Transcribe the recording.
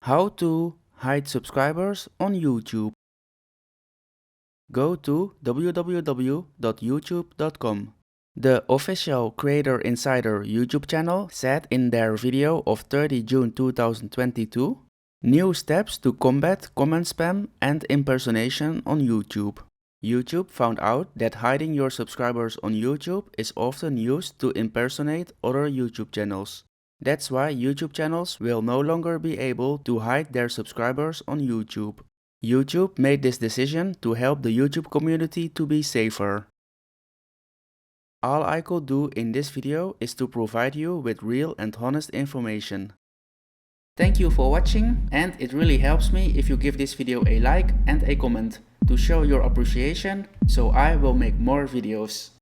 How to hide subscribers on YouTube. Go to www.youtube.com. The official Creator Insider YouTube channel said in their video of 30 June 2022, new steps to combat comment spam and impersonation on YouTube. YouTube found out that hiding your subscribers on YouTube is often used to impersonate other YouTube channels. That's why YouTube channels will no longer be able to hide their subscribers on YouTube. YouTube made this decision to help the YouTube community to be safer. All I could do in this video is to provide you with real and honest information. Thank you for watching, and it really helps me if you give this video a like and a comment to show your appreciation, so I will make more videos.